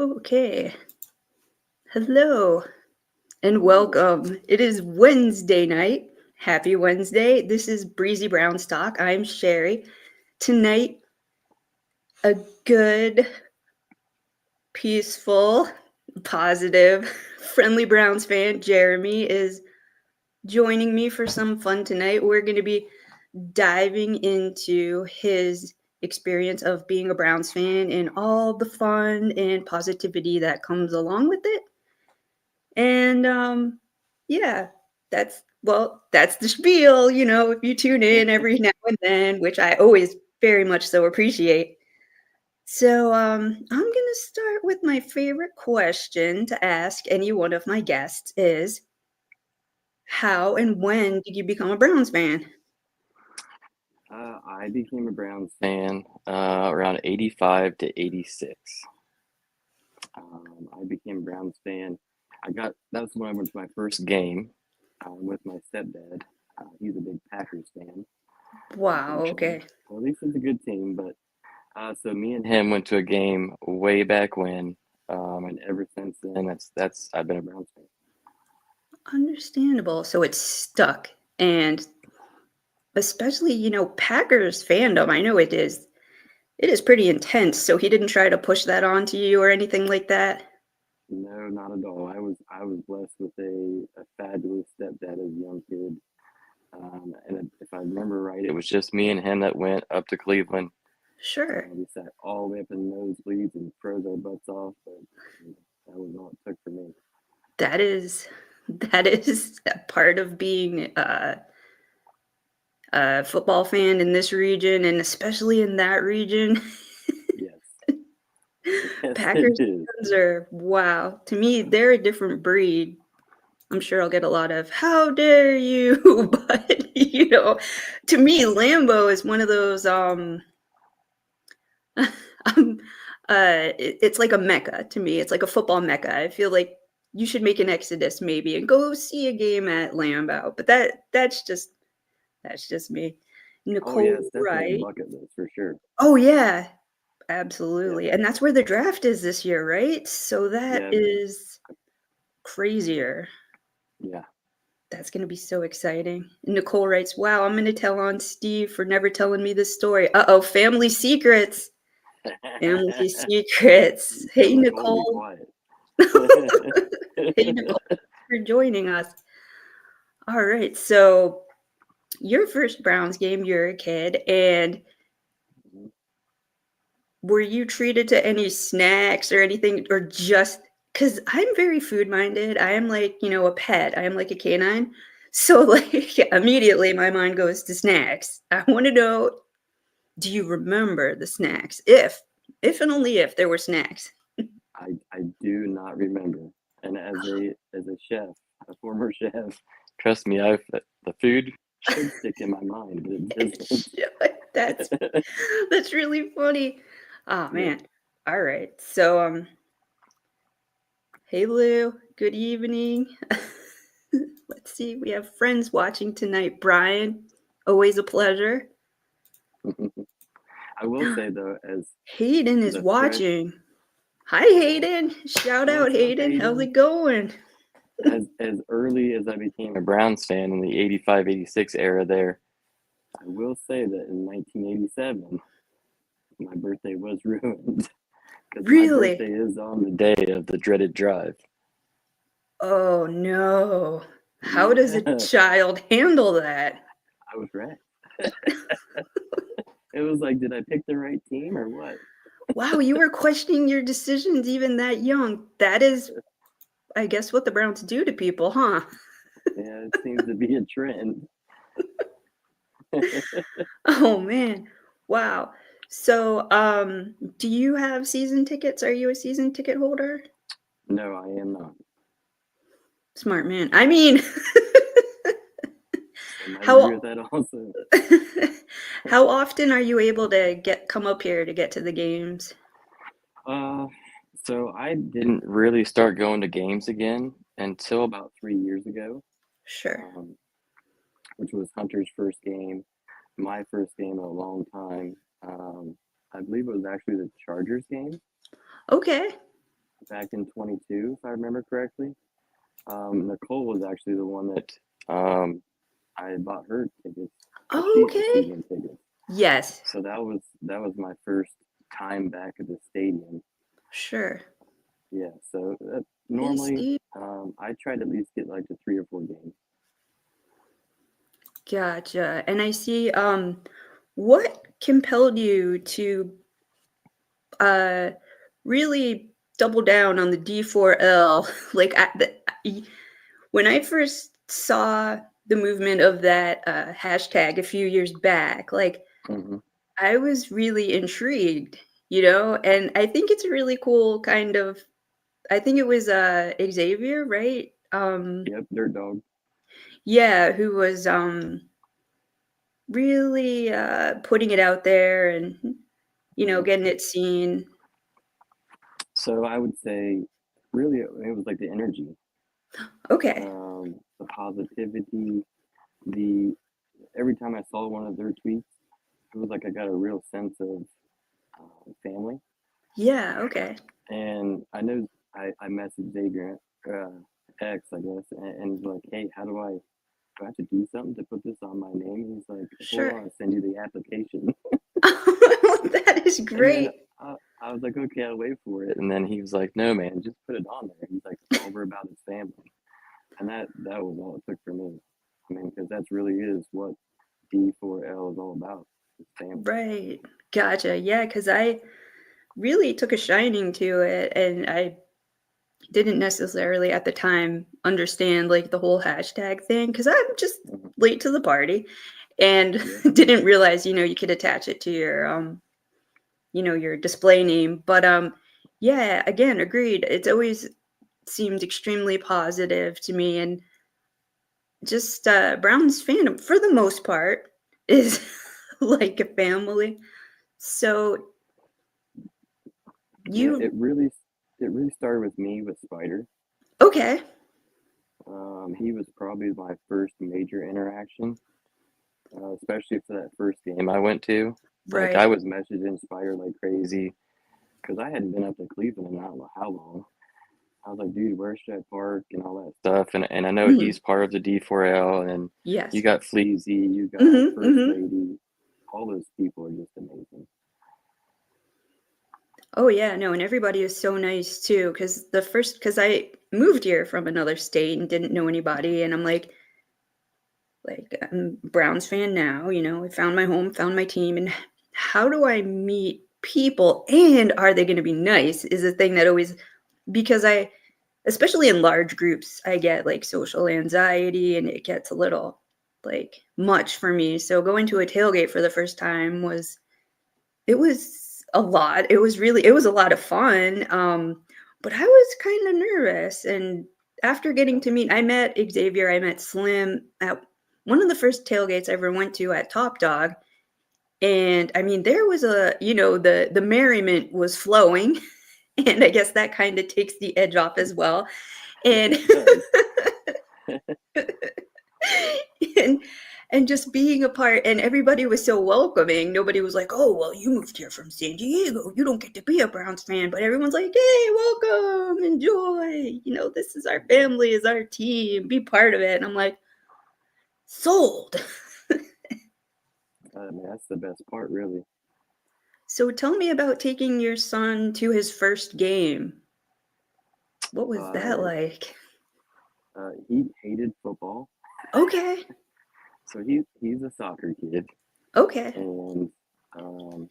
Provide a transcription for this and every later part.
Okay. Hello and welcome. It is Wednesday night. Happy Wednesday. This is Breezy Brownstock. I'm Sherry. Tonight, a good, peaceful, positive, friendly Browns fan, Jeremy, is joining me for some fun tonight. We're going to be diving into his experience of being a Browns fan and all the fun and positivity that comes along with it. And yeah, that's the spiel, if you tune in every now and then, which I always very much so appreciate. So I'm gonna start with my favorite question to ask any one of my guests is how and when did you become a Browns fan? I became a Browns fan around 85 to 86. I became a Browns fan. That's when I went to my first game with my stepdad. He's a big Packers fan, Wow, unfortunately. okay. Well, at least it's a good team. But so me and him went to a game way back when, and ever since then, that's I've been a Browns fan. Understandable. So it's stuck. And especially, Packers fandom, I know it is pretty intense. So he didn't try to push that onto you or anything like that. No, not at all. I was blessed with a fabulous stepdad as a young kid. And if I remember right, it was just me and him that went up to Cleveland. Sure. We sat all the way up in the nosebleeds and froze our butts off, but that was all it took for me. That is a part of being a football fan in this region and especially in that region. Yes, yes, it Packers is. fans are wow. To me, they're a different breed. I'm sure I'll get a lot of "How dare you!" But to me, Lambeau is one of those. Um, it's like a mecca to me. It's like a football mecca. I feel like you should make an exodus maybe and go see a game at Lambeau. But that's just me. Oh yeah, Nicole it's definitely a Wright. bucket list for sure. Oh yeah, Yeah, absolutely. And that's where the draft is this year, right? So that yeah, is crazier. yeah. That's gonna be so exciting. Nicole writes, "Wow, I'm gonna tell on Steve for never telling me this story. Uh-oh, family secrets. Family secrets. Tell Hey, Nicole to be Nicole. quiet. Hey, Nicole, for joining us. All right, so your first Browns game, you're a kid, and were you treated to any snacks or anything, or just because I'm very food minded? I am like, a pet. I am like a canine. So, like, immediately my mind goes to snacks. I want to know, do you remember the snacks? If and only if there were snacks. I do not remember. And as a chef, a former chef, trust me, the food should stick in my mind, but it doesn't. That's that's really funny. Oh Yeah. man. All right. So hey Lou, good evening. Let's see. We have friends watching tonight. Brian, always a pleasure. I will say though, Hayden as is a fresh watching. Hi Hayden. Shout out what's up, Hayden. How's Hayden? it going? As early as I became a Browns fan in the 85, 86 era there, I will say that in 1987, my birthday was ruined because my Really? birthday is on the day of the dreaded drive. Oh no. How does a Yeah, child handle that? I was wrecked. It was like, did I pick the right team or what? Wow, you were questioning your decisions even that young. That is, I guess, what the Browns do to people, huh? Yeah, it seems to be a trend. Oh man. Wow. So, do you have season tickets? Are you a season ticket holder? No, I am not. Smart man. I mean, Some might agree with how that also. how often are you able to come up here to get to the games? Uh, so I didn't really start going to games again until about 3 years ago, Sure. um, which was Hunter's first game, my first game in a long time. I believe it was actually the Chargers game. Okay. back in 22, if I remember correctly. Nicole was actually the one that I had bought her tickets because she Oh, had okay. season tickets. Yes. So that was my first time back at the stadium. Sure. Yeah. So I normally, see. I try to at least get like to 3 or 4 games. Gotcha. And I see, what compelled you to uh really double down on the D4L? Like when I first saw the movement of that hashtag a few years back, like Hmm. I was really intrigued, you know, and I think it's a really cool kind of. I think it was Xavier, right? Yep, Dirt Dog. Yeah, who was really putting it out there and Hmm. getting it seen. So I would say, really, it was like the energy, Okay. the positivity, the every time I saw one of their tweets, it was like I got a real sense of family. Yeah, okay. And I know I messaged Xavier, X, I guess, and was like, hey, how do I have to do something to put this on my name? He's like, hold Sure. on, I'll send you the application. That is And then great. I was like, okay, I'll wait for it. And then he was like, no, man, just put it on there. He's like, it's all over about his family. And that was all it took for me. I mean, because that's really is what D4L is all about. It's family. Right. Gotcha. Yeah, because I really took a shining to it and I didn't necessarily at the time understand like the whole hashtag thing because I'm just Hmm. late to the party and Yeah. didn't realize, you could attach it to your your display name. But yeah, again, agreed. It's always seemed extremely positive to me and just Brown's fandom for the most part is like a family. So Yeah, you it really started with me with Spider. okay. He was probably my first major interaction, especially for that first game I went to. Like I Right. was messaging Spider like crazy because I hadn't been up to Cleveland in I don't know how long. I was like, dude, where should I park and all that stuff. And I know Mhm. he's part of the D4L, and you Yes. got Fleazy, you got Mhm. First Mhm. Lady. All those people are just amazing. Oh yeah, no, and everybody is so nice too. Because I moved here from another state and didn't know anybody, and I'm like I'm a Browns fan now. I found my home, found my team, and how do I meet people and are they going to be nice? Is a thing that always because especially in large groups, I get like social anxiety, and it gets a little like much for me. So going to a tailgate for the first time it was a lot. It was a lot of fun, but I was kinda nervous, and after getting to meet I met Xavier, I met Slim at one of the first tailgates I ever went to at Top Dog, and, I mean, there was the merriment was flowing, and I guess that kinda takes the edge off as well, and It does. and and just being a part and everybody was so welcoming. Nobody was like, "Oh, well, you moved here from San Diego. You don't get to be a Browns fan." But everyone's like, "Hey, welcome. Enjoy. This is our Yeah, family, is our team. Be part of it." And I'm like, "Sold." man, that's the best part, really. So tell me about taking your son to his first game. What was that Uh, like? he hated football, Okay. so he's a soccer kid, Okay. and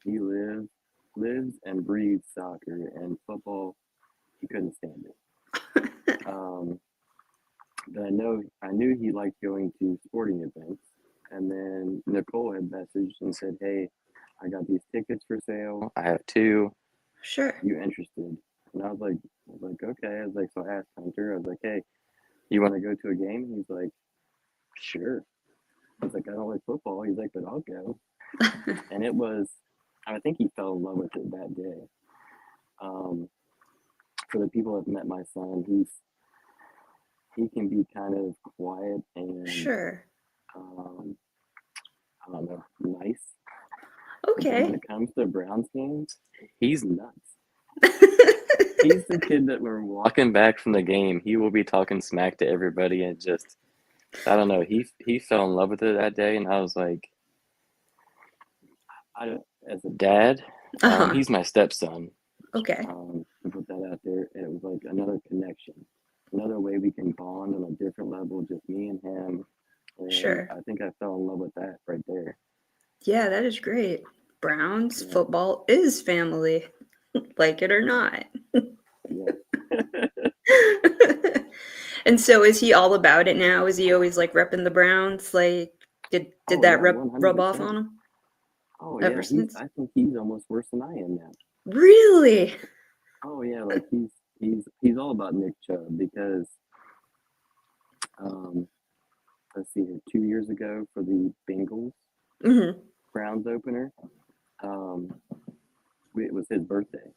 he lives and breathes soccer and football. He couldn't stand it. Um, but I knew he liked going to sporting events. And then Nicole had messaged and said, "Hey, I got these tickets for sale. I have two. Sure. You interested?" And I was like, okay. I was like, so I asked Hunter. I was like, hey, you want to go to a game? He's like, sure. I was like, I don't like football. He's like, but I'll go. And it was, I think he fell in love with it that day. Um, for the people that have met my son, he can be kind of quiet and Sure. um, I don't know, nice. But then when Okay. it comes to Browns games, he's nuts. He's the kid that when we're walking back from the game, he will be talking smack to everybody and just I don't know. He fell in love with it that day, and I was like, as a dad, Uh-huh. he's my stepson. Okay. To put that out there, and it was like another connection, another way we can bond on a different level, just me and him. And Sure. I think I fell in love with that right there. Yeah, that is great. Browns Yeah, football is family, like it or not. yeah. And so is he all about it now? Is he always like repping the Browns? Like did Oh that yeah, rub off 100%. on him Oh ever yeah, he's. since? I think he's almost worse than I am now. Really? Oh yeah, like he's all about Nick Chubb because um, let's see here, 2 years ago for the Bengals Hmm. Browns opener, um, it was his birthday. It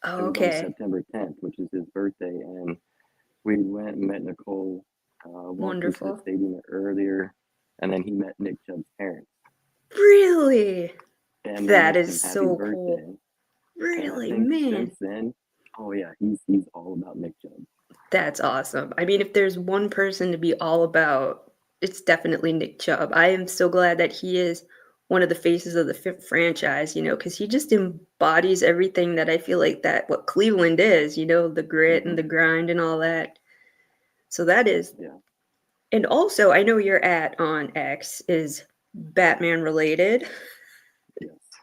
Oh, was on okay. September 10th, which is his birthday, and we went and met Nicole, walked into the Wonderful. stadium earlier, and then he met Nick Chubb's parents, Really? and they That wished is him happy so cool. birthday. And I Really, think man. since then, oh yeah, he's all about Nick Chubb. That's awesome. I mean, if there's one person to be all about, it's definitely Nick Chubb. I am so glad that he is one of the faces of the franchise, because he just embodies everything that I feel like that what Cleveland is, the grit and Hmm. the grind and all that. So that is, Yeah. and also I know your at on X is Batman related. Yes.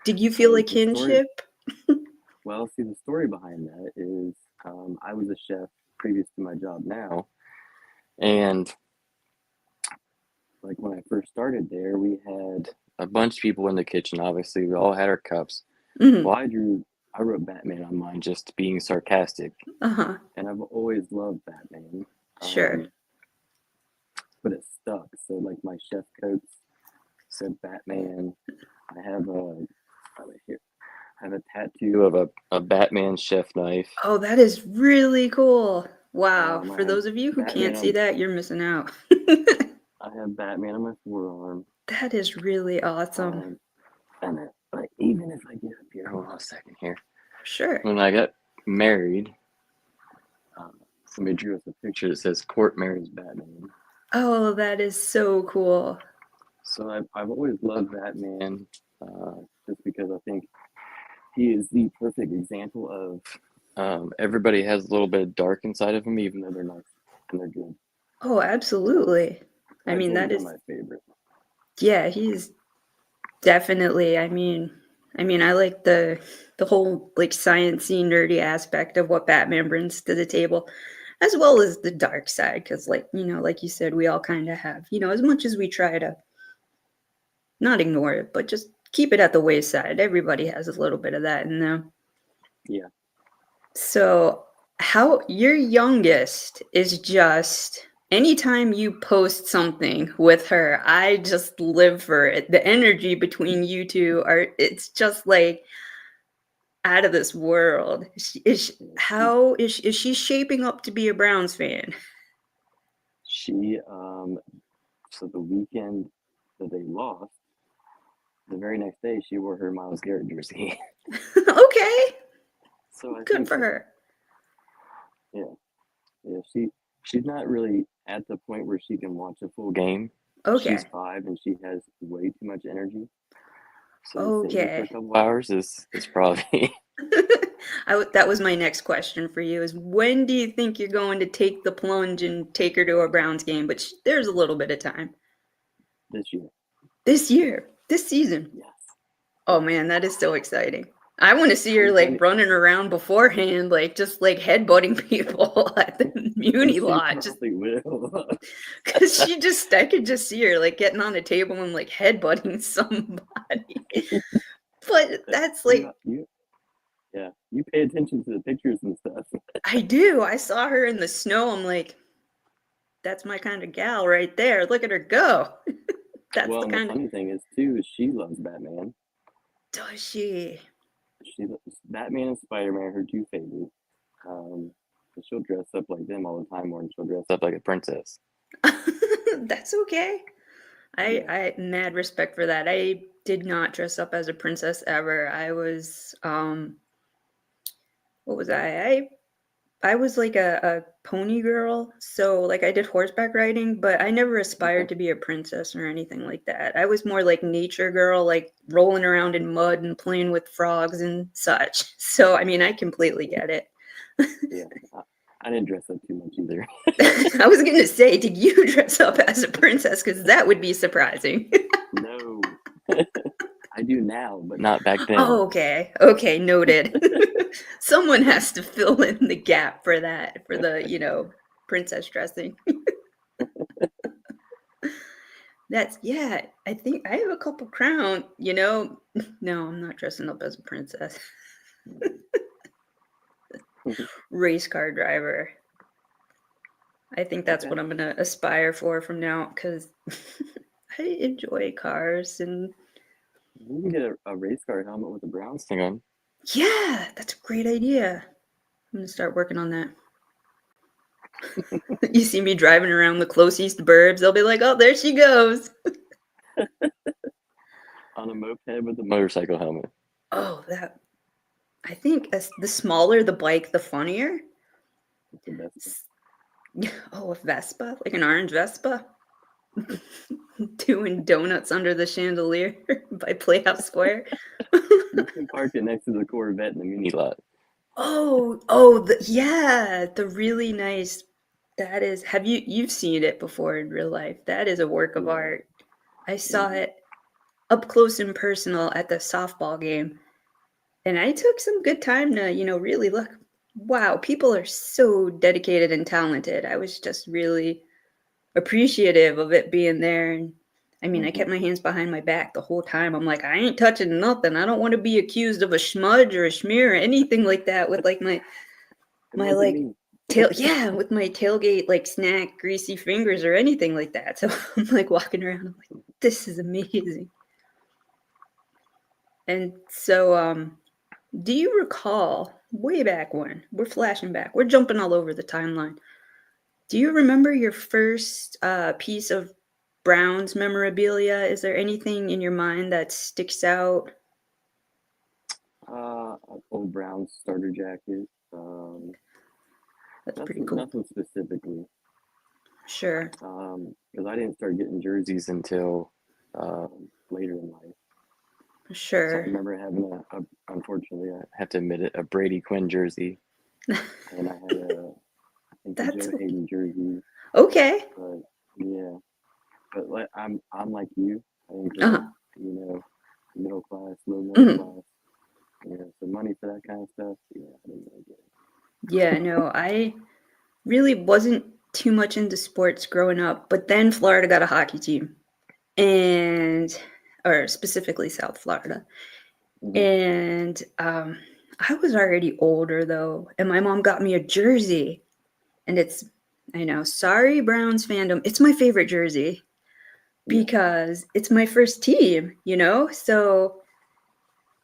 Did you feel So like the story, kinship? well, see, the story behind that is I was a chef previous to my job now, and like when I first started there, we had a bunch of people in the kitchen. Obviously, we all had our cups. Hmm. Well, I wrote Batman on mine, just being sarcastic, Uh-huh. and I've always loved Batman, Sure. but it stuck. So like my chef coats said Batman. I have a right here. I have a tattoo of a Batman chef knife. Oh, that is really cool. Wow. I For have those of you who Batman can't see on. that, you're missing out. I have Batman on my forearm. That is really awesome. Um, and like even if I get up here, hold on a second here. Sure. When I got married, uh, somebody drew us a picture that says "Court marries Batman." Oh, that is so cool. So I've always loved Batman, just because I think he is the perfect example of everybody has a little bit of dark inside of them, even though they're nice and they're good. Oh, absolutely. I That's mean, always that been is, my favorite. yeah, he's definitely, I mean, I like the whole like sciencey nerdy aspect of what Batman brings to the table, as well as the dark side, because like you said, we all kind of have, as much as we try to not ignore it, but just keep it at the wayside. Everybody has a little bit of that in them. Yeah. So, how your youngest is just anytime you post something with her, I just live for it. The energy between you two it's just like out of this world. Is she shaping up to be a Browns fan? She so the weekend that they lost, the very next day she wore her Miles Garrett jersey. Okay, So I good think for her. yeah, yeah, she's not really at the point where she can watch a full game. She's Okay. 5 and she has way too much energy. So to sit here for a Okay. couple hours is probably That was my next question for you is when do you think you're going to take the plunge and take her to a Browns game? But there's a little bit of time. this year. This year, this season. Yes, Oh yes. man, that is so exciting. I want to see her I'm like kind of, running around beforehand, like just like headbutting people at the and Muni she lot. Just probably will. because I could just see her like getting on a table and like headbutting somebody. But that's you like you yeah, you pay attention to the pictures and stuff. I do. I saw her in the snow. I'm like, that's my kind of gal right there. Look at her go. That's Well, the and the kind of. funny thing is too is she loves Batman. Does she? She loves Batman and Spider Man, her two favorites. Um, she'll dress up like them all the time, or she'll dress up like a princess. That's okay. Yeah, I mad respect for that. I did not dress up as a princess ever. I was what was I was like a pony girl, so like I did horseback riding, but I never Okay. aspired to be a princess or anything like that. I was more like nature girl, like rolling around in mud and playing with frogs and such. So I mean, I completely get it. Yeah. I didn't dress up too much either. I was gonna say, did you dress up as a princess? Because that would be surprising. No. I do now, but not back then. Oh, okay. Okay, noted. Someone has to fill in the gap for that, for the, princess dressing. That's yeah, I think I have a couple crown. No, I'm not dressing up as a princess. Race car driver. I think that's Okay. what I'm gonna aspire for from now because I enjoy cars and You can get a race car helmet with a Browns thing on. yeah, that's a great idea. I'm gonna start working on that. You see me driving around the close east burbs, they'll be like, "Oh, there she goes." On a moped with a motorcycle helmet. Oh, that I think the smaller the bike, the funnier. That's the best. S- Oh, a Vespa, like an orange Vespa, doing donuts under the chandelier by Playhouse Square. You can park it next to the Corvette in the mini lot. Yeah, the really nice. That is, you've seen it before in real life? That is a work of Yeah. art. I saw Hmm. it up close and personal at the softball game. And I took some good time to, really look. Wow, people are so dedicated and talented. I was just really appreciative of it being there. And I mean, I Hmm. kept my hands behind my back the whole time. I'm like, I ain't touching nothing. I don't want to be accused of a smudge or a smear or anything like that with like It my wasn't like me. yeah, with my tailgate like snack greasy fingers or anything like that. So I'm like walking around. I'm like, this is amazing. And so, do you recall way back when? We're flashing back. We're jumping all over the timeline. Do you remember your first piece of Browns memorabilia? Is there anything in your mind that sticks out? Old Browns starter jacket. That's pretty Nothing, cool. nothing specifically. Sure. Because I didn't start getting jerseys until later in life. So I Sure. remember having unfortunately, I have to admit it, a Brady Quinn jersey, and I had I think a That's Joe Hayden jersey. okay. But yeah, but like I'm like you. I didn't grow up, Uh-huh. you know, middle class, low middle Mhm. class. So money for that kind of stuff. Yeah, I didn't really get Yeah, no, I really wasn't too much into sports growing up, but then Florida got a hockey team, and or specifically South Florida. it. Hmm. And I was already older though, and my mom got me a jersey. And I know, sorry, Browns fandom. It's my favorite jersey Yeah, because it's my first team. So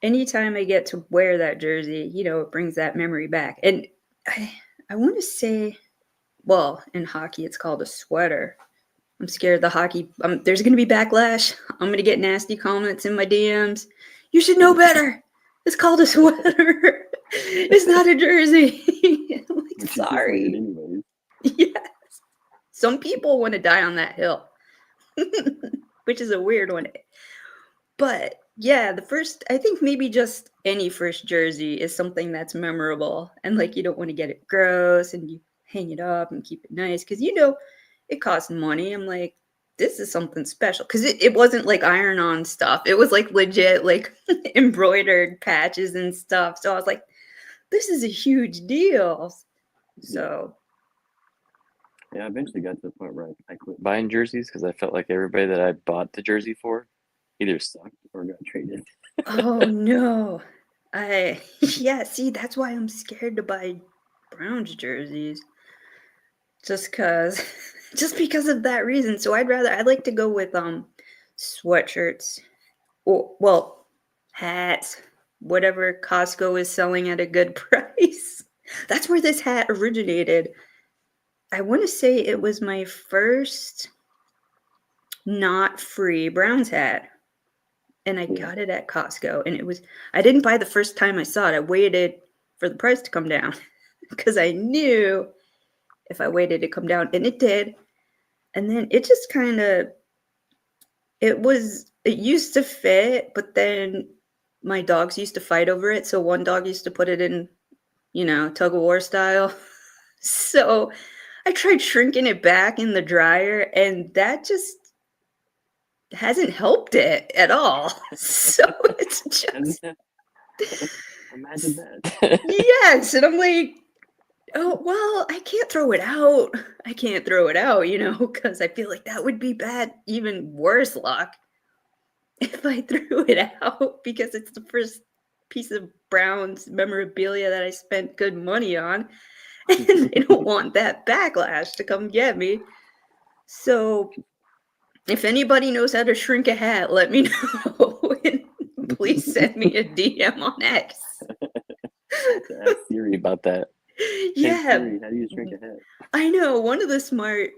anytime I get to wear that jersey, it brings that memory back. And I, I want to say, well, in hockey, it's called a sweater. I'm scared the hockey, there's going to be backlash. I'm going to get nasty comments in my DMs. You should know better. It's called a sweater. It's not a jersey. I'm like, which is just weird, sorry. anyways. Yes. Some people want to die on that hill, which is a weird one. But yeah, I think maybe just any first jersey is something that's memorable. And like, you don't want to get it gross and you hang it up and keep it nice because, it costs money. I'm like, this is something special because it wasn't like iron on stuff. It was like legit, like embroidered patches and stuff. So I was like, this is a huge deal. Yeah, So, yeah. I eventually got to the point where I quit buying jerseys because I felt like everybody that I bought the jersey for either sucked or got traded. oh no. Yeah, see, that's why I'm scared to buy Browns jerseys. Just cause just because of that reason. So I'd like to go with sweatshirts or well, hats, whatever Costco is selling at a good price. That's where this hat originated. I want to say it was my first not free Browns hat. And I Yeah. got it at Costco. And I didn't buy the first time I saw it. I waited for the price to come down because I knew if I waited to come down, and it did. And then it just kind of, it used to fit, but then my dogs used to fight over it. So one dog used to put it in, tug of war style. So I tried shrinking it back in the dryer, and that just hasn't helped it at all. So it's just Imagine that. yes, and I'm like, oh well, I can't throw it out. I can't throw it out, because I feel like that would be bad, even worse luck if I threw it out because it's the first piece of Brown's memorabilia that I spent good money on, and I don't want that backlash to come get me. So if anybody knows how to shrink a hat, let me know. And please send me a DM on X. I have to ask Siri about that. Hey Yeah, Siri, how do you shrink a hat? I know. One of the smart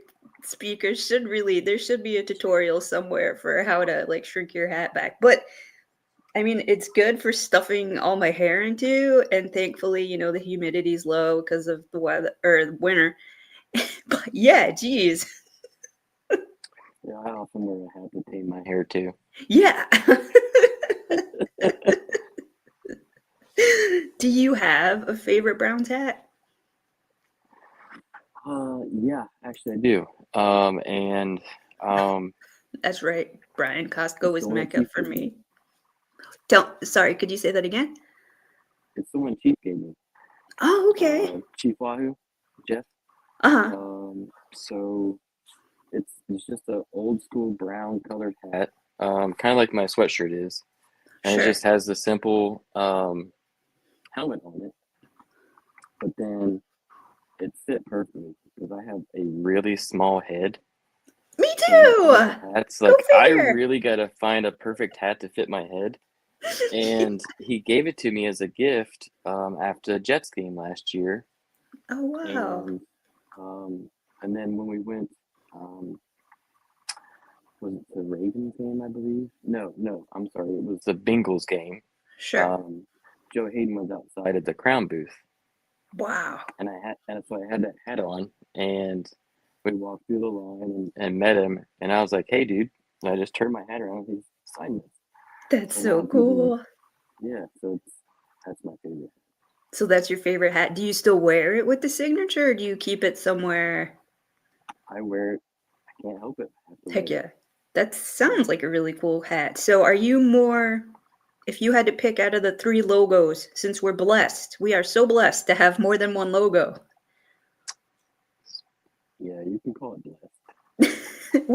speakers there should be a tutorial somewhere for how to like shrink your hat back. But I mean, it's good for stuffing all my hair into, and thankfully, the humidity's low because of the weather or the winter. But yeah, geez. Yeah, I often wear a hat to tame my hair too. Yeah. Do you have a favorite Browns hat? Yeah, actually I do. And That's right. Brian Costco it's is the one Mecca Chief for gave me. me. Sorry, could you say that again? It's the one Chief gave me. Oh, okay. Chief Wahoo, Jeff. Uh-huh. So it's just an old school brown colored hat, kind of like my sweatshirt is, and it Sure. just has the simple helmet on it. But then it fit perfectly because I have a really small head. Me So when it too. comes to hats, Go like I figure. really gotta find a perfect hat to fit my head. And he gave it to me as a gift after the Jets game last year. Oh, wow. And and then when we went, um, was it the Ravens game, I believe? No, I'm sorry, it was the Bengals game. Sure. Joe Hayden was outside at the Crown booth, Wow. and so I had that hat on, and we walked through the line and met him, and I was like, "Hey, dude!" And I just turned my hat around, and he signed this. That's And so now people, cool. yeah, so that's my favorite. So that's your favorite hat. Do you still wear it with the signature, or do you keep it somewhere? I wear it. I can't help it. I have to Heck wear it. yeah. That sounds like a really cool hat. So are you more, if you had to pick out of the three logos, since we're blessed, we are so blessed to have more than one logo. Yeah, you can call it blessed.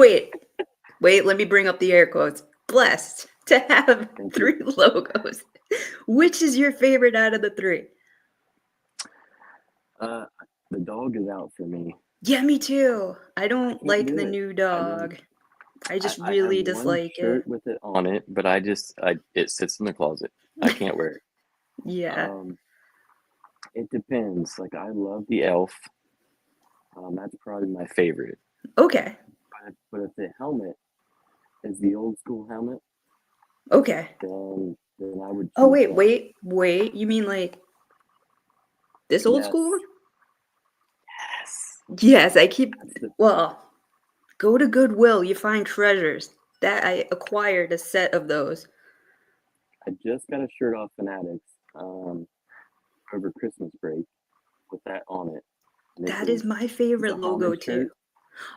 Wait, let me bring up the air quotes. Blessed to have Thank you. three logos. Which is your favorite out of the three? The dog is out for me. Yeah, me too. I I don't can't like do the it. new I mean, dog. I just I have really one dislike it. shirt with it on it, but it sits in the closet. I can't wear it. Yeah. It depends. Like I love the elf. That's probably my favorite. Okay. But if the helmet is the old school helmet, Okay. then I would Oh, choose wait, that. wait. You mean like this old Yes. school one? Yes. Yes, That's the well, go to Goodwill, you find treasures. That I acquired a set of those. I just got a shirt off Fanatics over Christmas break with that on it. And it That was is my the favorite logo homage too. shirt.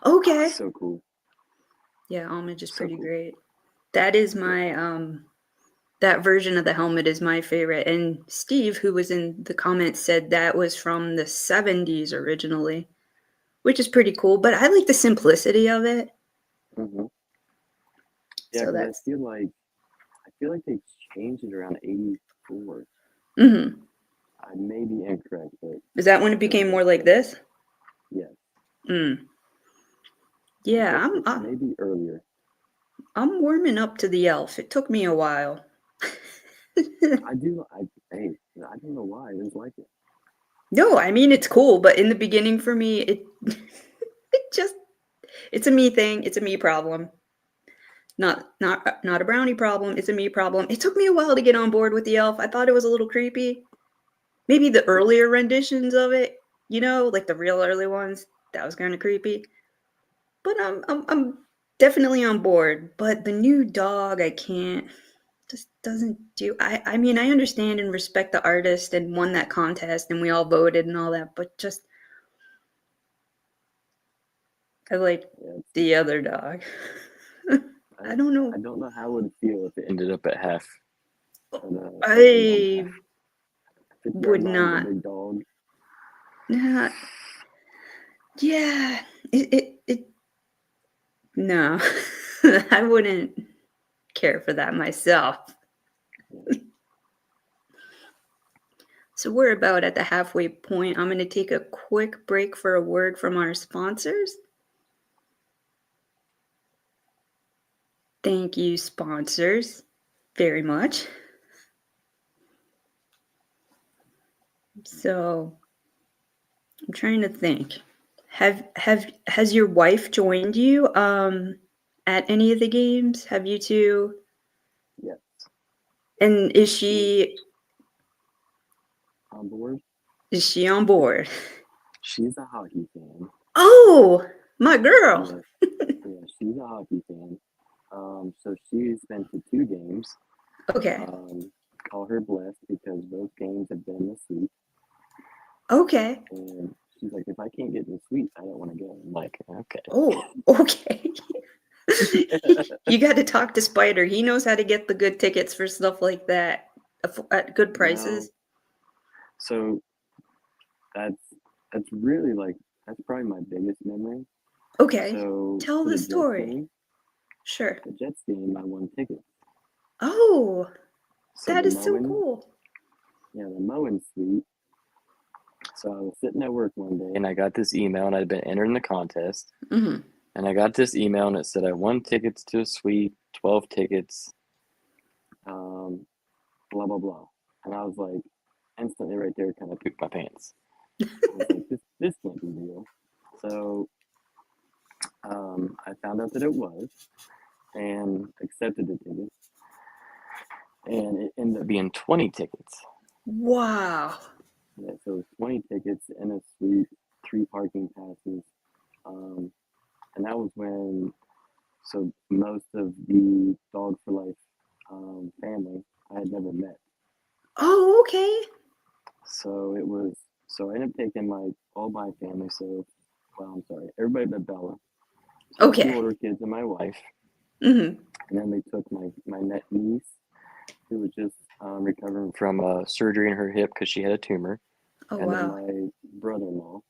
Oh, Okay. so cool. Yeah, homage is So pretty cool. great. That is Yeah. my that version of the helmet is my favorite. And Steve, who was in the comments, said that was from the 70s originally, which is pretty cool. But I like the simplicity of it. Mm-hmm. Yeah, So because that's I feel like they changed it around '84. mm-hmm. I may be incorrect, but Is that when it feel like became more that's like correct. this? Yes, Mm. but Yeah, it may be earlier. I'm warming up to the elf. It took me a while. I do. Hey, I don't know why I just like it. No, I mean it's cool, but in the beginning for me, it it just it's a me thing. It's a me problem. Not a brownie problem. It's a me problem. It took me a while to get on board with the elf. I thought it was a little creepy. maybe the earlier renditions of it, like the real early ones. That was kind of creepy. But I'm definitely on board. But the new dog, I can't. Just doesn't do. I mean, I understand and respect the artist and won that contest, and we all voted and all that. But just I like Yeah, the other dog. I don't I know. don't know how it would feel if it ended up at half, at the mom half. I 50-yard would line, the not. big dog. Nah, yeah. It no. I wouldn't care for that myself. So we're about at the halfway point. I'm going to take a quick break for a word from our sponsors. Thank you, sponsors, very much. So I'm trying to think. Has your wife joined you at any of the games? Have you two? Yes. And is She's she on board. is she on board? She's a hockey fan. Oh, my girl. Yeah, yeah, she's a hockey fan. So she's been to 2 games. Okay. Call her blessed because both games have been in the suite. Okay. And she's like, if I can't get in the suite, I don't want to go. I'm like, okay. Oh, okay. You got to talk to Spider. He knows how to get the good tickets for stuff like that at good No, prices. so that's that's really like that's probably my biggest memory. Okay. So Tell for the the story. Sure. Jets game, I won tickets. Oh, So that is so cool. the Moen suite. So I was sitting at work one day and I got this email and I'd been entered in the contest. Mm-hmm. And I got this email and it said I won tickets to a suite, 12 tickets, blah, blah, blah. And I was like, instantly right there, kind of pooped my pants. I was like, this can't be real. So I found out that it was and accepted the tickets. And it ended up being 20 tickets. Wow. Yeah, so it was 20 tickets in a suite, 3 parking passes. And that was when, so most of the Dog for Life family I had never met. Oh, okay. So it was, so I ended up taking all my family. So, well, I'm sorry, everybody but Bella. So the 2 Okay. older kids and my wife. Mm-hmm. And then they took my niece, who was just recovering from surgery in her hip because she had a tumor. Oh, And then wow. my brother-in-law.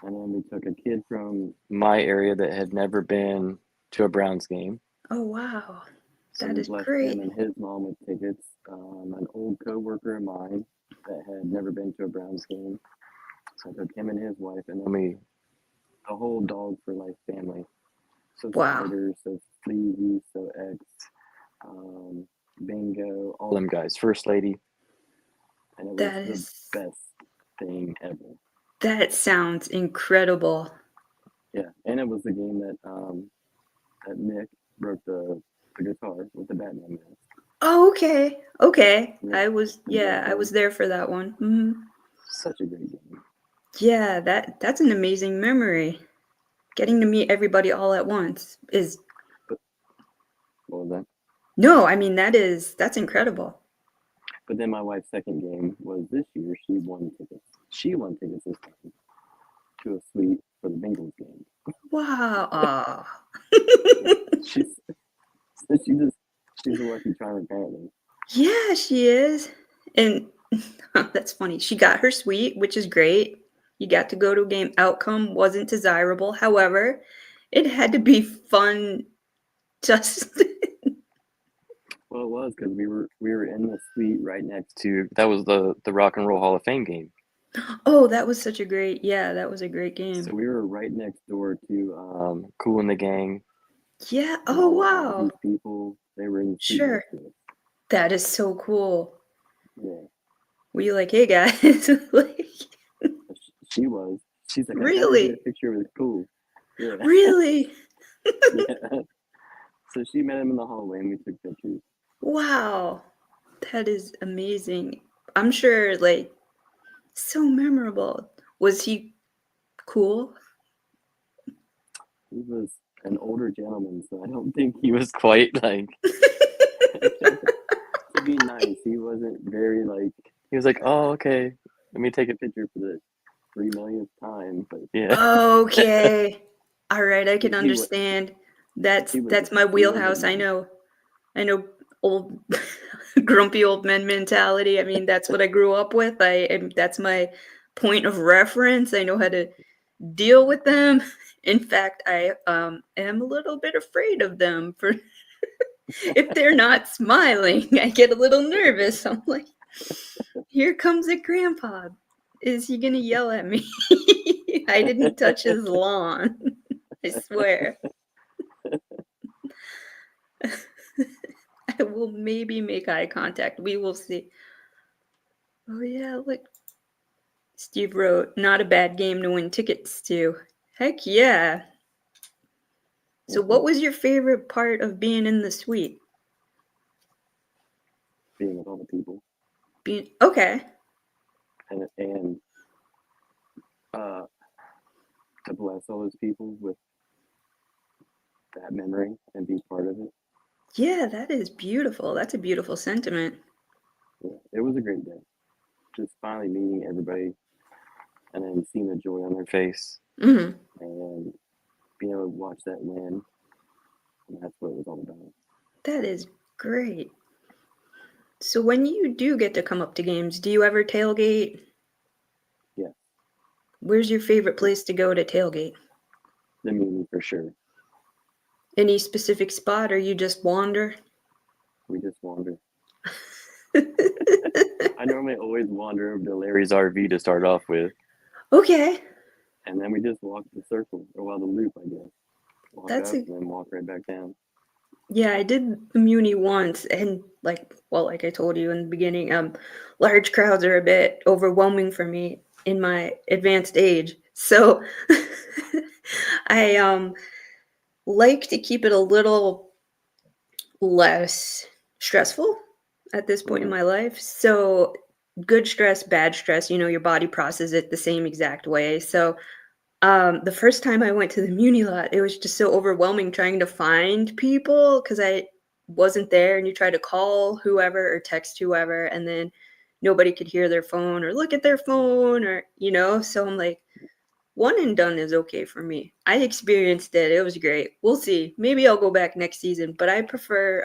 And then we took a kid from my area that had never been to a Browns game. Oh, wow. So That we is blessed great. him and his mom with tickets. An old coworker of mine that had never been to a Browns game. So I took him and his wife, and then the whole Dog for Life family. So Wow. Spider, so Sleazy, so X, Bingo, all them guys, First Lady, and it was That the is best thing ever. that sounds incredible. Yeah, and it was the game that Nick broke the guitar with the Batman mask. Oh, okay. Okay. Yeah, I was we broke I him. was there for that one. Mm-hmm. Such a great game. Yeah, that's an amazing memory. Getting to meet everybody all at once is But what was that? no, I mean that's incredible. But then my wife's second game was this year. She won tickets. She won tickets this time to a suite for the Bengals game. Wow. Aw. Yeah, she's she's a lucky charm apparently. Yeah, she is. And that's funny. She got her suite, which is great. You got to go to a game. Outcome wasn't desirable. However, it had to be fun just Well, it was because we were in the suite right next to that was the Rock and Roll Hall of Fame game. Oh, that was such a great that was a great So game. we were right next door to Cool and the Gang Yeah. and Oh, all wow. these people. They were in the suite Sure. next to us. That is so cool. Yeah, Were you like, hey guys? Like, she was. She's like, I gotta get a really? picture with Cool. Yeah, Really? yeah. So she met him in the hallway and we took pictures. Wow. That is amazing. I'm sure, like, So memorable. Was he cool? He was an older gentleman, so I don't think he was quite like to be nice. He wasn't very like. He was like, "Oh, okay, let me take a picture for the 3 millionth time." But yeah, Okay. All right, I he, can he was understand. That's he was that's my he wasn't wheelhouse. I nice. know. I know old grumpy old men mentality. I mean, that's what I grew up with. That's my point of reference. I know how to deal with them. In fact, I am a little bit afraid of them for if they're not smiling. I get a little nervous. I'm like, here comes a grandpa. Is he gonna yell at me? I didn't touch his lawn. I swear. I will maybe make eye contact. We will see. Oh yeah, look. Steve wrote, not a bad game to win tickets to. Heck yeah. So what was your favorite part of being in the suite? Being with all the people Being okay. and uh, to bless all those people with that memory and be part of it. Yeah, that is beautiful. That's a beautiful sentiment. Yeah, it was a great day. Just finally meeting everybody and then seeing the joy on their face Hmm. and being able to watch that win. And that's what it was all about. That is great. So when you do get to come up to games, do you ever tailgate? Yeah, Where's your favorite place to go to tailgate? the meeting for sure. Any specific spot or you just wander? We just wander. I normally always wander over to Larry's RV to start off with, Okay. and then we just walk the circle, or well, the loop, I guess. Walk That's up a and then walk right back down. Yeah, I did the Muni once, and like I told you in the beginning, large crowds are a bit overwhelming for me in my advanced age. So I like to keep it a little less stressful at this point in Mm-hmm. my life. So good stress, bad stress, your body processes it the same exact way. So the first time I went to the Muni lot, it was just so overwhelming trying to find people because I wasn't there, and you try to call whoever or text whoever, and then nobody could hear their phone or look at their phone so I'm like, one and done is okay for me. I experienced it. It was great. We'll see. Maybe I'll go back next season, but I prefer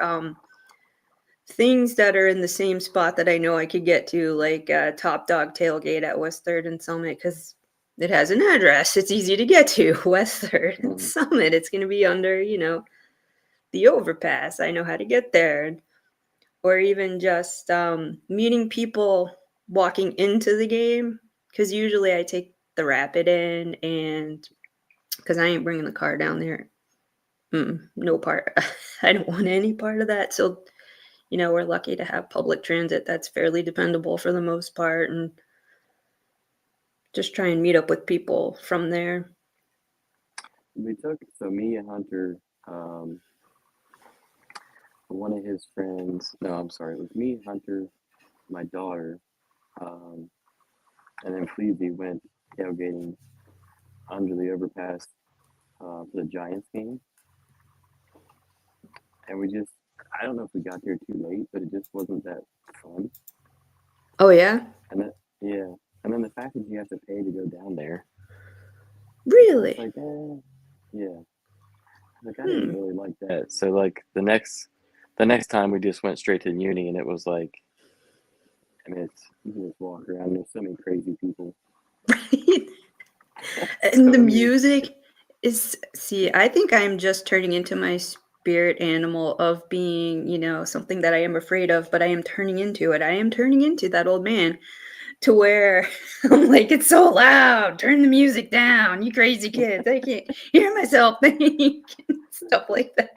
things that are in the same spot that I know I could get to, like Top Dog Tailgate at West Third and Summit, because it has an address. It's easy to get to West Third and Mm-hmm. Summit. It's going to be under, the overpass. I know how to get there. Or even just meeting people walking into the game, because usually I take the Rapid in, and because I ain't bringing the car down there. No part. I don't want any part of that. So we're lucky to have public transit that's fairly dependable for the most part, and just try and meet up with people from there. We took so me and Hunter, um, one of his friends. No, I'm sorry. It was me, Hunter, my daughter, um, and then Fleazy went tailgating under the overpass for the Giants game, and we just. I don't know if we got there too late, but it just wasn't that fun. Oh yeah? And then yeah, and then the fact that you have to pay to go down there, I was Really? like, yeah, like I didn't Hmm. really like that. So like the next time we just went straight to uni, and it was like, I mean, it's you can just walk around. There's so many crazy people. Right? And So the many. music is, see, I think I'm just turning into my spirit animal of being, something that I am afraid of, but I am turning into it. I am turning into that old man to where I'm like, it's so loud. Turn the music down, you crazy kids. I can't hear myself think. Stuff like that.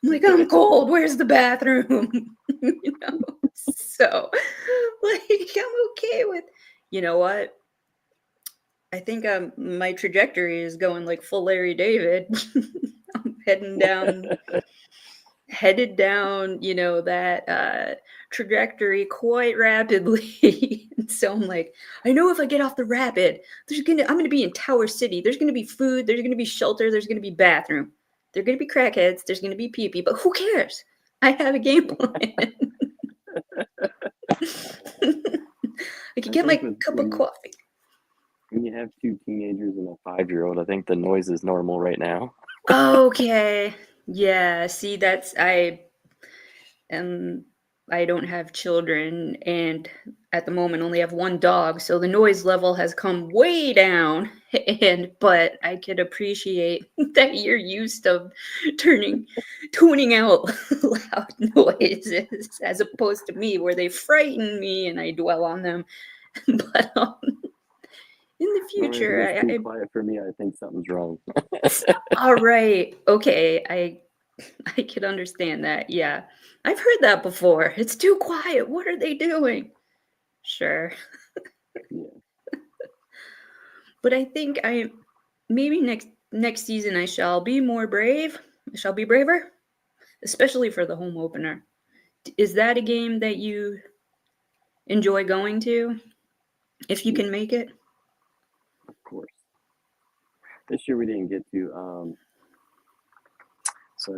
I'm like, I'm cold. Where's the bathroom? So like, I'm okay with, you know what? I think my trajectory is going like full Larry David. I'm headed down, that trajectory quite rapidly. So I'm like, I know if I get off the rapid, I'm gonna be in Tower City. There's gonna be food, there's gonna be shelter, there's gonna be bathroom. There're gonna be crackheads, there's gonna be pee pee, but who cares? I have a game plan. I could I get think my with cup of coffee. when you have two teenagers and a 5-year-old, I think the noise is normal right now. Okay. Yeah, see, um I don't have children, and at the moment only have one dog, so the noise level has come way down. But I could appreciate that you're used to turning tuning out loud noises as opposed to me where they frighten me and I dwell on them. But in the Normally, if it future, gets too quiet for me, I think something's wrong. all right, okay, I could understand that. Yeah. I've heard that before. It's too quiet. What are they doing? Sure. Yeah, But I think I maybe next season I shall be more brave. I shall be braver, especially for the home opener. Is that a game that you enjoy going to if you yeah, can make it? of course. This year we didn't get to, so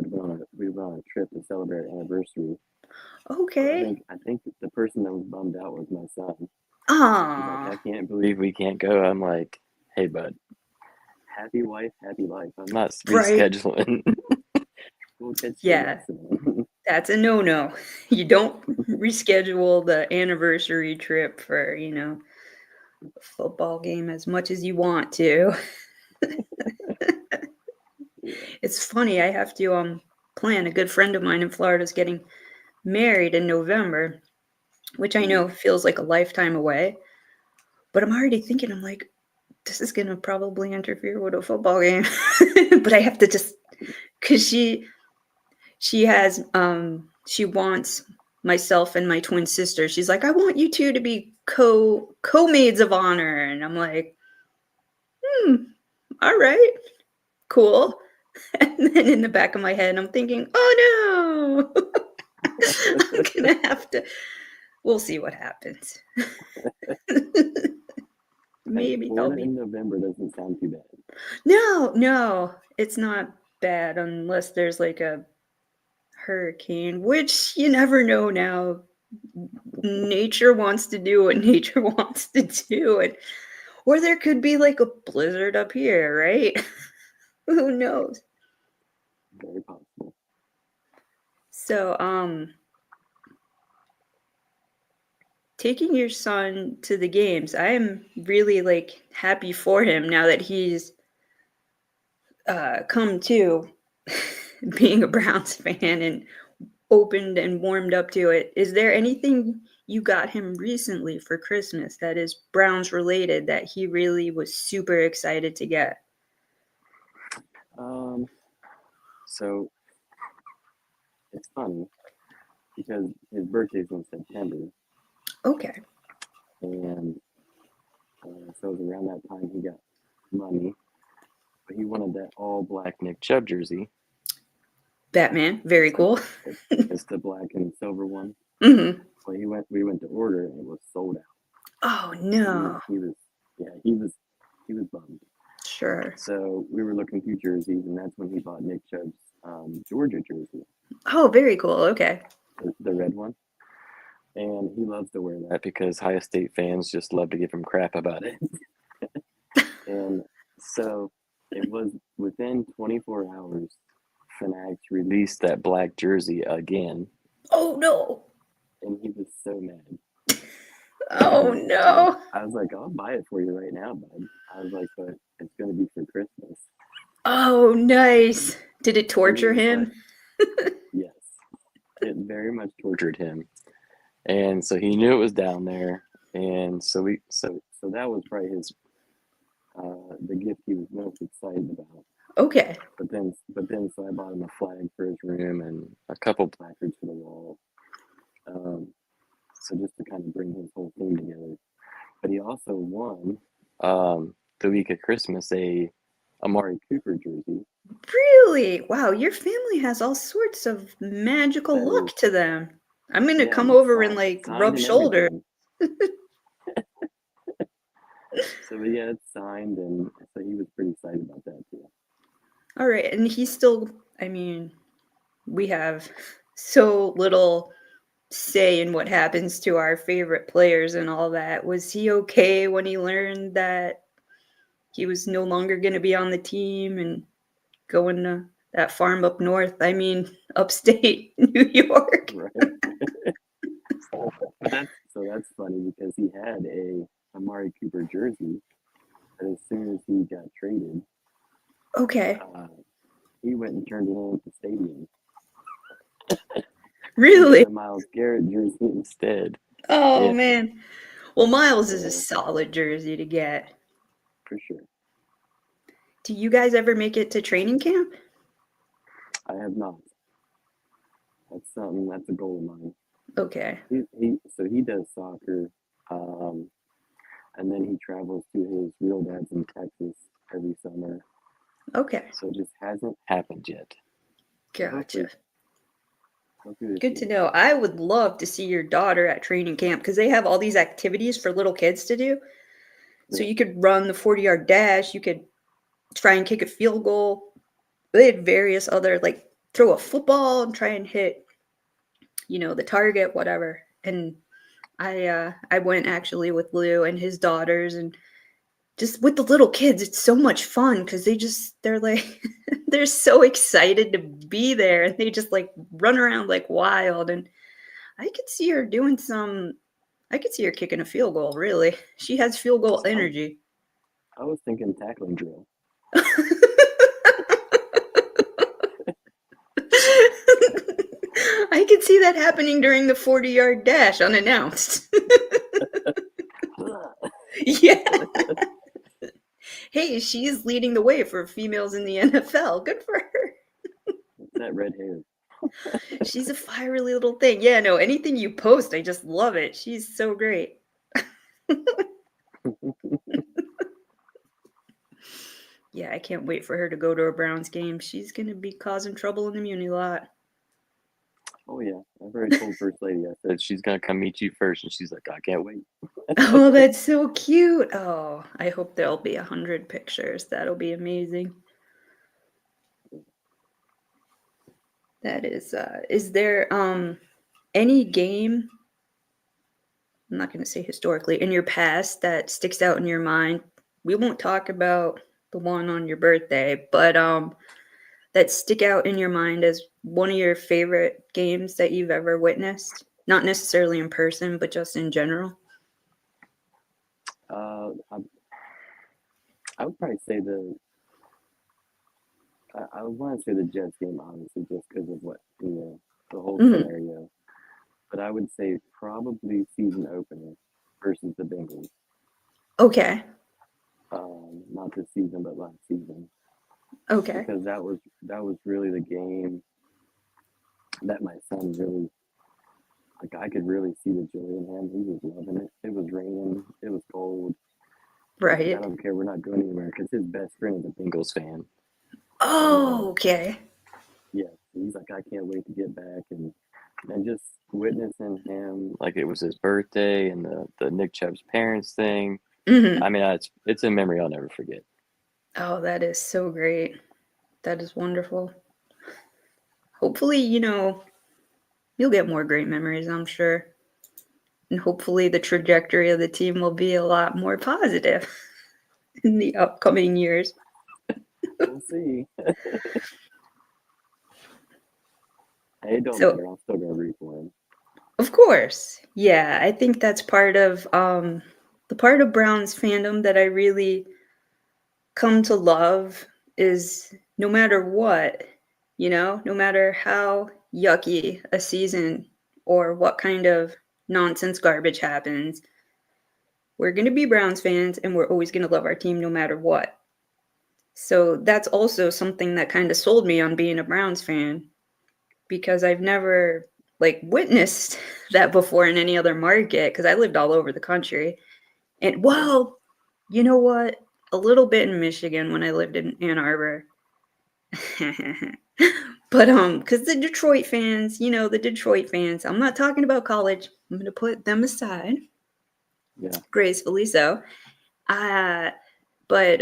we went on a trip to celebrate our anniversary. But Okay. I think the person that was bummed out was my son. He's like, I Ah, can't believe we can't go. I'm like, hey, bud, happy wife, happy life. I'm not right. rescheduling. We'll catch the Yeah, next one. that's a no-no. You don't reschedule the anniversary trip for, a football game as much as you want to. Yeah. It's funny, I have to plan. A good friend of mine in Florida is getting married in November, which I Mm, know feels like a lifetime away. But I'm already thinking, I'm like, this is gonna probably interfere with a football game. But I have to just because she wants myself and my twin sister. She's like, I want you two to be co-maids of honor. And I'm like, hmm, all right, cool. And then in the back of my head, I'm thinking, oh no, I'm gonna have to. We'll see what happens. hey, Maybe I'll Florida be. in November doesn't sound too bad. No, no, it's not bad unless there's like a hurricane, which you never know now. Nature wants to do what nature wants to do, or there could be like a blizzard up here, right? Who knows? Very possible. So, taking your son to the games, I am really like happy for him now that he's come to being a Browns fan and opened and warmed up to it. Is there anything you got him recently for Christmas that is Browns related that he really was super excited to get? Um, so it's funny because his birthday's in September, Okay. and so it was around that time he got money, but he wanted that all black Nick Chubb jersey. Batman, very It's the cool. it's the black and silver one. Hmm. So we went to order and it was sold out. Oh And no. he was yeah he was bummed. Sure. So we were looking through jerseys, and that's when he bought Nick Chubb's Georgia jersey, Oh, very cool. Okay. the red one. And he loves to wear that because Ohio State fans just love to give him crap about it. And so it was within 24 hours, Fanatics released that black jersey again, Oh no. and he was so mad. Oh And no. I was like, I'll buy it for you right now, bud. I was like, but it's going to be for Christmas. Oh, nice. Did it And he torture was like, him? yes. It very much tortured him. And so he knew it was down there. And so that was probably his the gift he was most excited about. Okay. So I bought him a flag for his room and a couple placards for the wall. Um, so just to kind of bring his whole theme together. But he also won the week of Christmas a Amari Cooper jersey. Really? Wow, your family has all sorts of magical That look is, to them. I'm gonna yeah, come it's over and like signed rub and shoulders. everything. So but yeah, it's signed, and so he was pretty excited about that too. All right, and he's still, I mean, we have so little say in what happens to our favorite players and all that. Was he okay when he learned that he was no longer going to be on the team and going to that farm up north? I mean, upstate New York. Right. But that's funny because he had a Amari Cooper jersey, and as soon as he got traded, Okay. uh, he went and turned it in at the stadium and got Really? a Miles Garrett jersey instead. Oh, Yeah, man. Well, Miles is a so solid jersey to get. for sure. Do you guys ever make it to training camp? I have not. That's something. That's a goal of mine. Okay. He does soccer, um, and then he travels to his real dad's in Texas every summer. Okay. So it just hasn't happened yet. But Gotcha. hopefully this Good year. to know. I would love to see your daughter at training camp because they have all these activities for little kids to do. So Yeah, you could run the 40-yard dash, you could try and kick a field goal. They had various other, like, throw a football and try and hit, the target, whatever. And I went actually with Lou and his daughters, and just with the little kids, it's so much fun because they're like they're so excited to be there, and they just like run around like wild. And I could see her doing some I could see her kicking a field goal, really. She has field goal I, energy. I was thinking tackling drill. I could see that happening during the 40-yard dash unannounced. Yeah. Hey, she's leading the way for females in the NFL. Good for her. That red hair. She's a fiery little thing. Yeah, no, anything you post, I just love it. She's so great. Yeah, I can't wait for her to go to a Browns game. She's going to be causing trouble in the Muni lot. Oh yeah, I've already told First Lady. I said she's gonna come meet you first, and she's like, I can't wait. Oh, that's so cute. Oh, I hope there'll be 100 pictures. That'll be amazing. That is there any game, I'm not going to say historically, in your past that sticks out in your mind? We won't talk about the one on your birthday, but that stick out in your mind as one of your favorite games that you've ever witnessed? Not necessarily in person, but just in general. Uh, I, I would probably say I would want to say the Jets game, honestly, just because of what the whole Hmm. scenario. But I would say probably season opener versus the Bengals. Okay. Not this season, but last season, Okay. because that was really the game that my son really like. I could really see the joy in him. He was loving it. It was raining. It was cold. He's like, I Right. don't care. We're not going anywhere because his best friend is a Bengals fan, and Oh, okay. yeah, he's like, I can't wait to get back and just witnessing him like it was his birthday and the Nick Chubb's parents thing. I Hmm. mean, it's a memory I'll never forget. Oh, that is so great. That is wonderful. Hopefully, you'll get more great memories, I'm sure. And hopefully the trajectory of the team will be a lot more positive in the upcoming years. We'll see. Hey, don't So, matter. I'm still gonna root for him. of course. Yeah, I think that's part of the part of Browns fandom that I really come to love is no matter what, no matter how yucky a season or what kind of nonsense garbage happens, we're going to be Browns fans and we're always going to love our team no matter what. So that's also something that kind of sold me on being a Browns fan because I've never like witnessed that before in any other market because I lived all over the country. And Yeah, well, you know what? A little bit in Michigan when I lived in Ann Arbor. But because the Detroit fans, the Detroit fans, I'm not talking about college. I'm gonna put them aside Yeah. gracefully. So, uh, but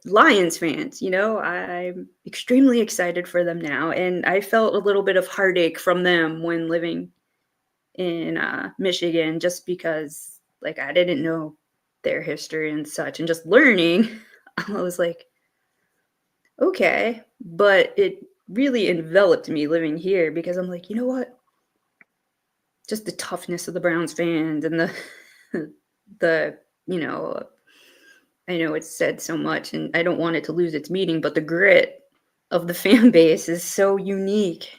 Lions fans, I'm extremely excited for them now, and I felt a little bit of heartache from them when living in Michigan, just because like I didn't know their history and such, and just learning, I was like, okay, but it really enveloped me living here because I'm like, you know what? Just the toughness of the Browns fans and the the you know I know it's said so much and I don't want it to lose its meaning, but the grit of the fan base is so unique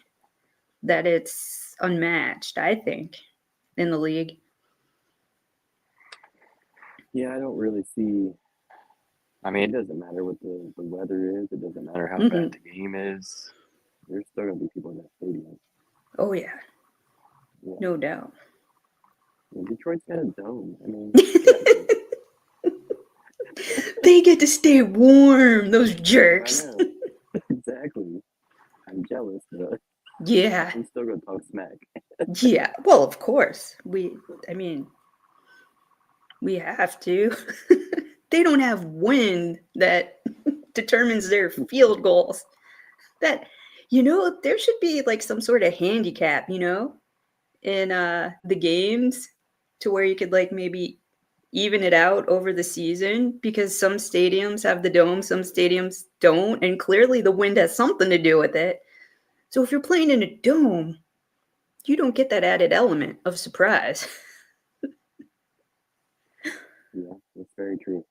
that it's unmatched, I think, in the league. Yeah, I don't really see. I mean, it doesn't matter what the weather is. It doesn't matter how bad Hmm. the game is. There's still gonna be people in that stadium. Oh yeah, Yeah, no doubt. and Detroit's got a dome. I mean, they got to. They get to stay warm, those I jerks. know exactly. I'm jealous, but Yeah, I'm still gonna talk smack. yeah. Well, of course. I mean, we have to. They don't have wind that determines their field goals. That, there should be like some sort of handicap, in the games to where you could like maybe even it out over the season because some stadiums have the dome, some stadiums don't, and clearly the wind has something to do with it. So if you're playing in a dome, you don't get that added element of surprise. Yeah, that's very true.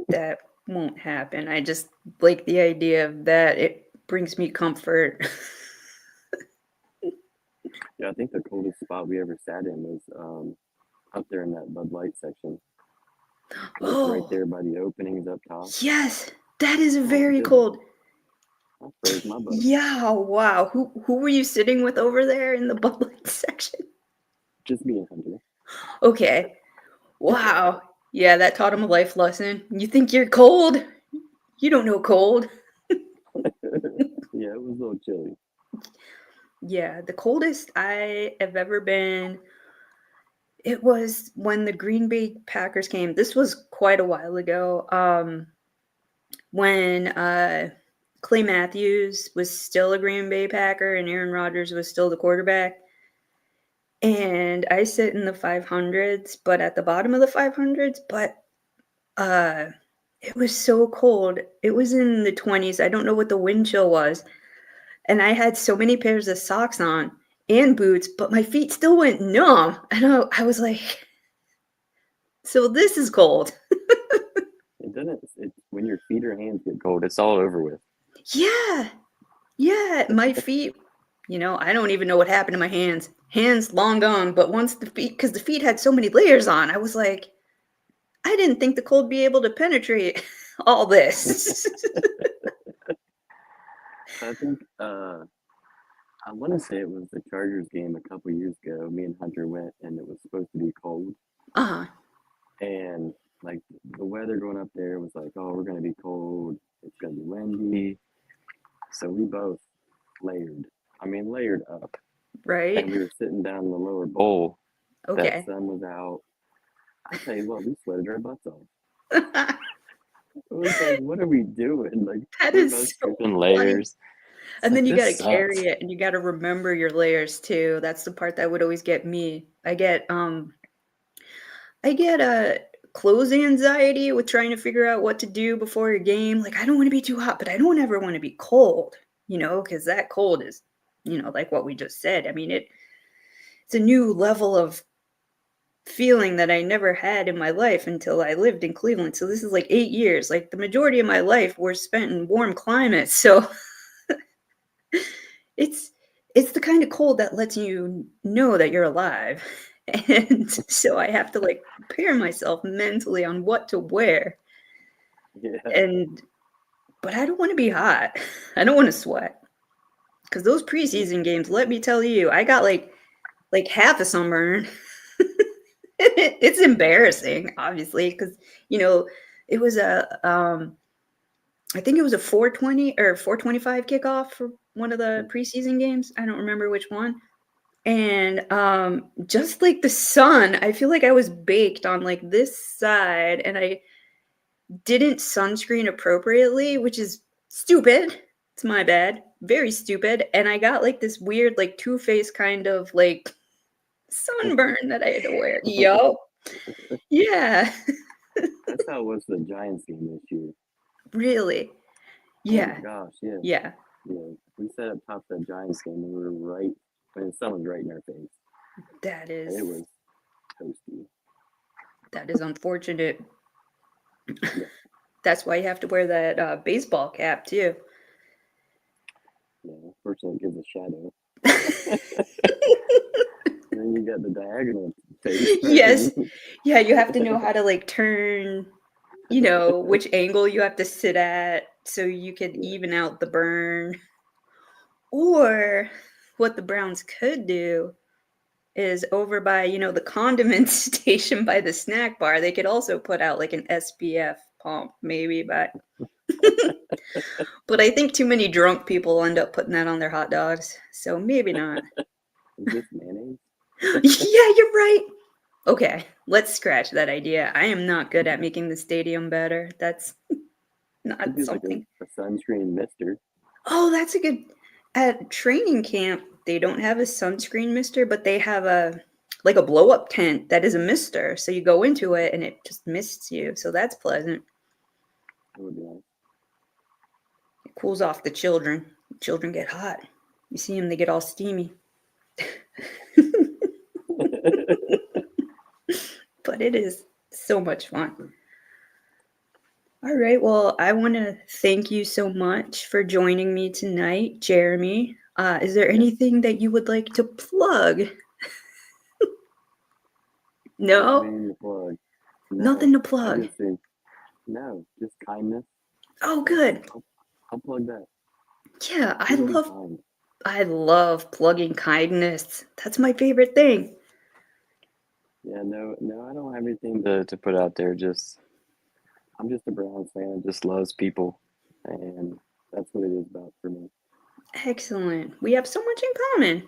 That won't happen. I just like the idea of that. It brings me comfort. Yeah, I think the coldest spot we ever sat in was up there in that Bud Light section. It was right Oh, there by the openings up top. yes, that is Oh my very goodness, cold. I froze my butt. Yeah, wow. Who were you sitting with over there in the Bud Light section? Just me and Hunter. Okay. Wow. Yeah, that taught him a life lesson. You think you're cold? You don't know cold. Yeah, it was a little chilly. Yeah, the coldest I have ever been, it was when the Green Bay Packers came. This was quite a while ago. When Clay Matthews was still a Green Bay Packer and Aaron Rodgers was still the quarterback. And I sit in the 500s, but at the bottom of the 500s, but uh it was so cold. It was in the 20s. I don't know what the wind chill was. And I had so many pairs of socks on and boots, but my feet still went numb. And I was like, so this is cold. It doesn't. It's when your feet or hands get cold, it's all over with. Yeah. Yeah. My feet, I don't even know what happened to my hands. Hands long gone. But once the feet, because the feet had so many layers on, I was like, I didn't think the cold be able to penetrate all this. I think I want to say it was the Chargers game a couple years ago. Me and Hunter went, and it was supposed to be cold, Uh-huh. and like the weather going up there was like, oh, we're gonna be cold. It's gonna be windy. So we both layered. I mean, layered up, Right? and we were sitting down in the lower bowl. That Okay. sun was out. I tell you what, we sweated our butts off. That It was like, what are we doing? Like, we're both is so stripping funny. layers. It's And like, then you this gotta sucks. carry it and you gotta remember your layers too. That's the part that would always get me. I get clothes anxiety with trying to figure out what to do before a game. Like I don't want to be too hot, but I don't ever want to be cold, because that cold is, like what we just said. I mean, it's a new level of feeling that I never had in my life until I lived in Cleveland. So this is like 8 years. Like the majority of my life were spent in warm climates. So it's it's the kind of cold that lets you know that you're alive. And so I have to like prepare myself mentally on what to wear. Yeah. And but I don't want to be hot. I don't want to sweat. Because those preseason games, let me tell you, I got like half a sunburn. It's embarrassing, obviously, because you know it was a I think it was a 4:20 or 4:25 kickoff for one of the preseason games. I don't remember which one. And just like the sun, I feel like I was baked on like this side, and I didn't sunscreen appropriately, which is stupid. It's my bad. Very stupid. And I got like this weird, like two-faced kind of like sunburn that I had to wear. Yo. Yeah. That's how it was the Giants game this year. Really. Oh Yeah. my gosh, yeah. Yeah. Yeah. We sat up top of that Giants game and we were right when the sun was right in our face. That And it is was toasty. unfortunate. Yeah. That's why you have to wear that baseball cap too. Yeah. Fortunately, it gives a shadow. And then you got the diagonal face. Yes. Yeah, you have to know how to like turn, which angle you have to sit at so you can Yeah. even out the burn. Or what the Browns could do is over by, the condiment station by the snack bar, they could also put out like an SPF pump, maybe, but but I think too many drunk people end up putting that on their hot dogs, so maybe not. Is this mayonnaise? Yeah, you're right. Okay, let's scratch that idea. I am not good at making the stadium better. That's Could not be like something. a sunscreen mister. Oh, that's a good. At training camp, they don't have a sunscreen mister, but they have a like a blow up tent that is a mister. So you go into it and it just mists you. So that's pleasant. That would be nice. It cools off the children. Children get hot. You see them, they get all steamy. But it is so much fun. All right. Well, I want to thank you so much for joining me tonight, Jeremy. Is there anything that you would like to plug? No? Anything to plug? No, Nothing to I plug. just think no, just kindness. Oh, good. I'll plug that. Yeah, People be kind. I love plugging kindness. That's my favorite thing. Yeah, no, I don't have anything to put out there. I'm just a Browns fan. Just loves people, and that's what it is about for me. Excellent. We have so much in common.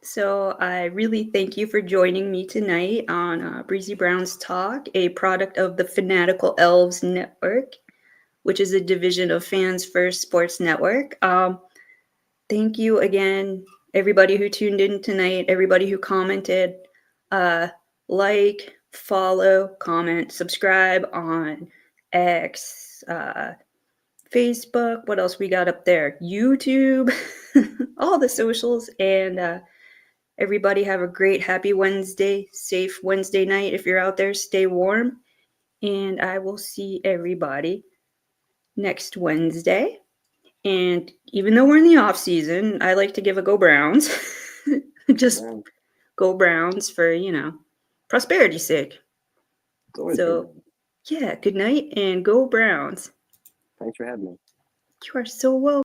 So I really thank you for joining me tonight on Breezy Brown's Talk, a product of the Fanatical Elves Network, which is a division of Fans First Sports Network. Thank you again, everybody who tuned in tonight, everybody who commented. Like, follow, comment, subscribe on X, Facebook. What else we got up there? YouTube, all the socials. And everybody have a great, happy Wednesday, safe Wednesday night. If you're out there, stay warm. And I will see everybody next Wednesday. And even though we're in the off season, I like to give a Go Browns. Just Browns. Go Browns for, prosperity's sake. It's always So, good. yeah, good night and Go Browns. Thanks for having me. You are so welcome.